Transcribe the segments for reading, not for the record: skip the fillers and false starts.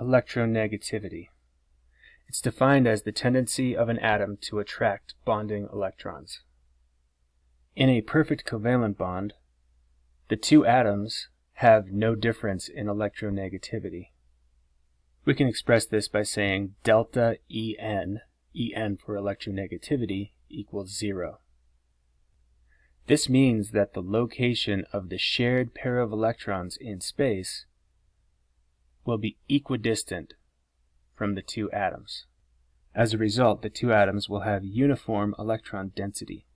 Electronegativity. It's defined as the tendency of an atom to attract bonding electrons. In a perfect covalent bond, the two atoms have no difference in electronegativity. We can express this by saying delta En, En for electronegativity, equals 0. This means that the location of the shared pair of electrons in space will be equidistant from the two atoms. As a result, the two atoms will have uniform electron density.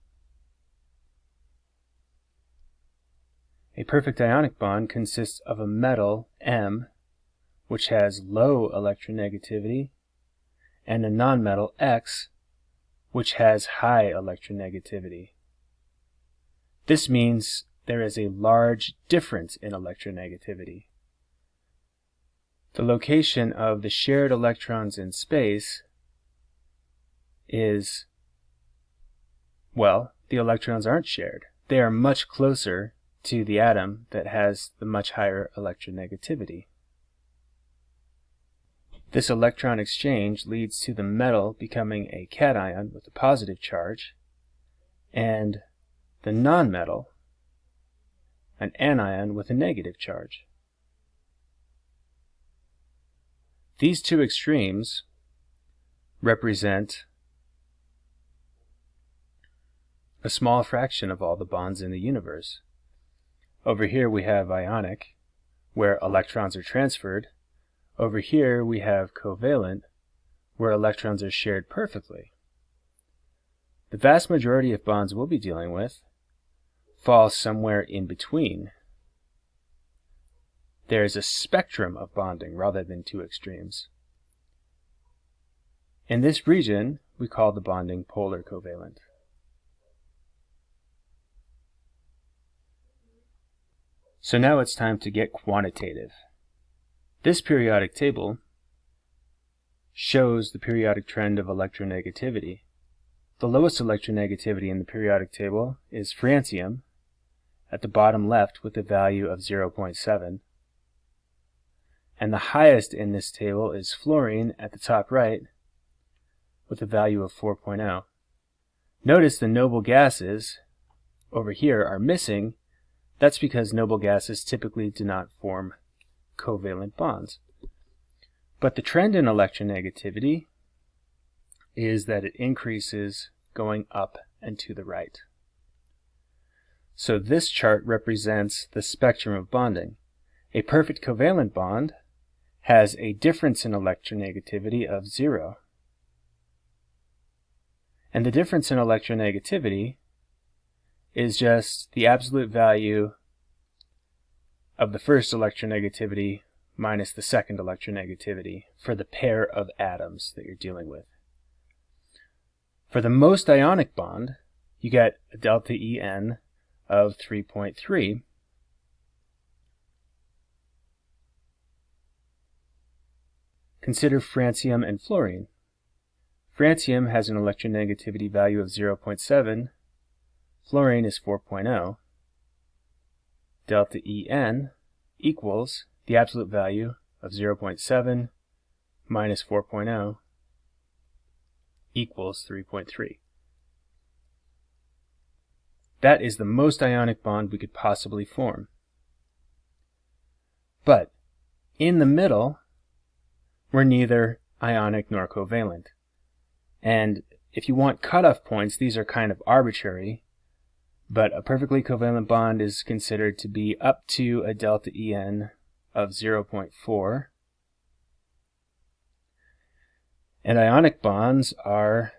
A perfect ionic bond consists of a metal, M, which has low electronegativity, and a nonmetal, X, which has high electronegativity. This means there is a large difference in electronegativity. The location of the shared electrons in space is, well, the electrons aren't shared. They are much closer to the atom that has the much higher electronegativity. This electron exchange leads to the metal becoming a cation with a positive charge, and the nonmetal an anion with a negative charge. These two extremes represent a small fraction of all the bonds in the universe. Over here we have ionic, where electrons are transferred. Over here we have covalent, where electrons are shared perfectly. The vast majority of bonds we'll be dealing with fall somewhere in between. There is a spectrum of bonding rather than two extremes. In this region, we call the bonding polar covalent. So now it's time to get quantitative. This periodic table shows the periodic trend of electronegativity. The lowest electronegativity in the periodic table is francium at the bottom left with a value of 0.7. And the highest in this table is fluorine at the top right with a value of 4.0. Notice the noble gases over here are missing. That's because noble gases typically do not form covalent bonds. But the trend in electronegativity is that it increases going up and to the right. So this chart represents the spectrum of bonding. A perfect covalent bond has a difference in electronegativity of 0. And the difference in electronegativity is just the absolute value of the first electronegativity minus the second electronegativity for the pair of atoms that you're dealing with. For the most ionic bond, you get a delta En of 3.3. Consider francium and fluorine. Francium has an electronegativity value of 0.7. Fluorine is 4.0. Delta En equals the absolute value of 0.7 minus 4.0 equals 3.3. That is the most ionic bond we could possibly form. But in the middle, we're neither ionic nor covalent. And if you want cutoff points, these are kind of arbitrary, but a perfectly covalent bond is considered to be up to a delta En of 0.4. And ionic bonds are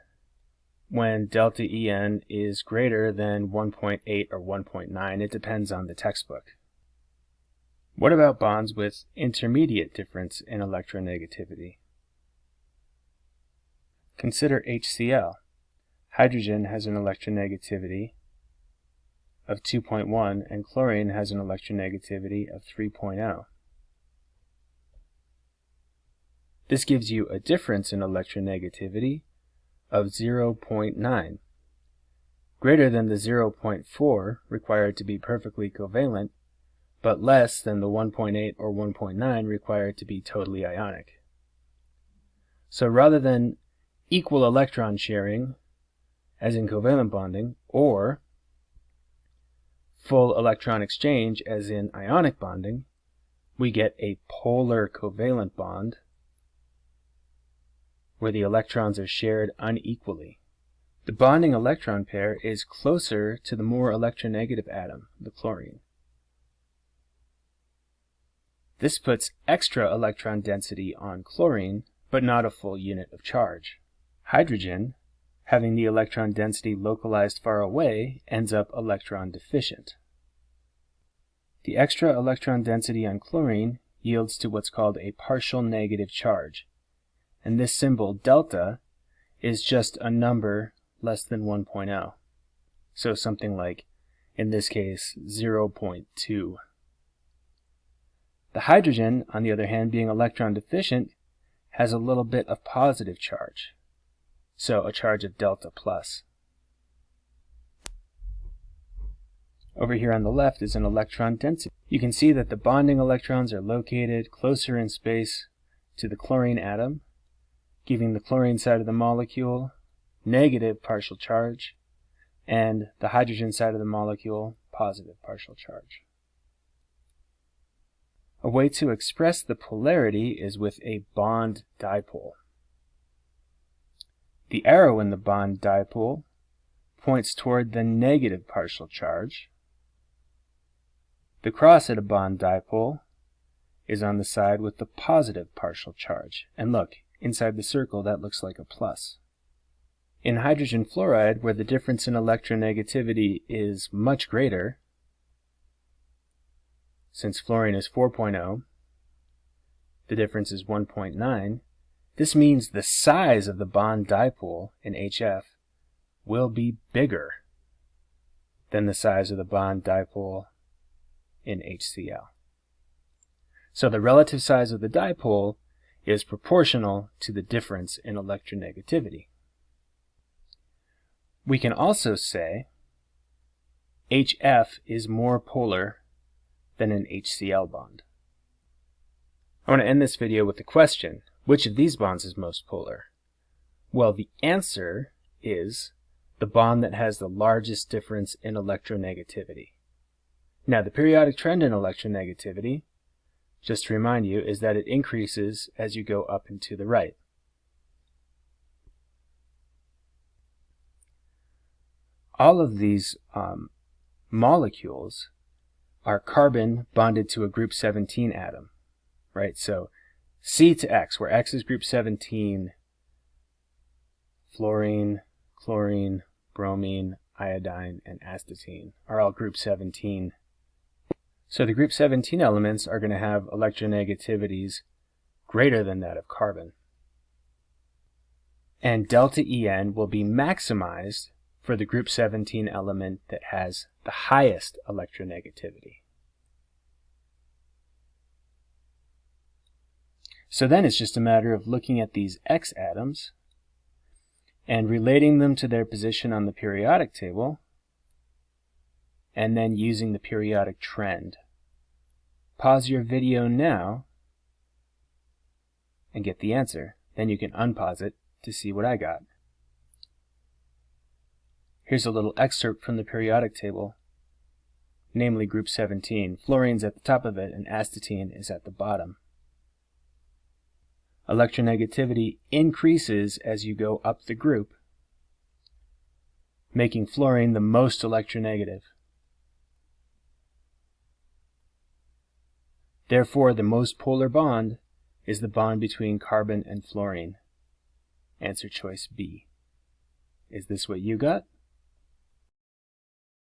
when delta En is greater than 1.8 or 1.9. It depends on the textbook. What about bonds with intermediate difference in electronegativity? Consider HCl. Hydrogen has an electronegativity of 2.1 and chlorine has an electronegativity of 3.0. This gives you a difference in electronegativity of 0.9, greater than the 0.4 required to be perfectly covalent, but less than the 1.8 or 1.9 required to be totally ionic. So rather than equal electron sharing, as in covalent bonding, or full electron exchange, as in ionic bonding, we get a polar covalent bond where the electrons are shared unequally. The bonding electron pair is closer to the more electronegative atom, the chlorine. This puts extra electron density on chlorine, but not a full unit of charge. Hydrogen, having the electron density localized far away, ends up electron deficient. The extra electron density on chlorine yields to what's called a partial negative charge, and this symbol, delta, is just a number less than 1.0. So something like, in this case, 0.2. The hydrogen, on the other hand, being electron deficient, has a little bit of positive charge, so a charge of delta plus. Over here on the left is an electron density. You can see that the bonding electrons are located closer in space to the chlorine atom, giving the chlorine side of the molecule negative partial charge, and the hydrogen side of the molecule positive partial charge. A way to express the polarity is with a bond dipole. The arrow in the bond dipole points toward the negative partial charge. The cross at a bond dipole is on the side with the positive partial charge. And look, inside the circle that looks like a plus. In hydrogen fluoride, where the difference in electronegativity is much greater, since fluorine is 4.0, the difference is 1.9, this means the size of the bond dipole in HF will be bigger than the size of the bond dipole in HCl. So the relative size of the dipole is proportional to the difference in electronegativity. We can also say HF is more polar than an HCl bond. I want to end this video with a question. Which of these bonds is most polar? Well, the answer is the bond that has the largest difference in electronegativity. Now, the periodic trend in electronegativity, just to remind you, is that it increases as you go up and to the right. All of these molecules are carbon bonded to a group 17 atom, right? So C to X, where X is group 17, fluorine, chlorine, bromine, iodine, and astatine are all group 17. So the group 17 elements are going to have electronegativities greater than that of carbon. And delta En will be maximized for the group 17 element that has the highest electronegativity. So then it's just a matter of looking at these X atoms and relating them to their position on the periodic table, and then using the periodic trend. Pause your video now and get the answer. Then you can unpause it to see what I got. Here's a little excerpt from the periodic table, namely group 17. Fluorine's at the top of it and astatine is at the bottom. Electronegativity increases as you go up the group, making fluorine the most electronegative. Therefore, the most polar bond is the bond between carbon and fluorine. Answer choice B. Is this what you got?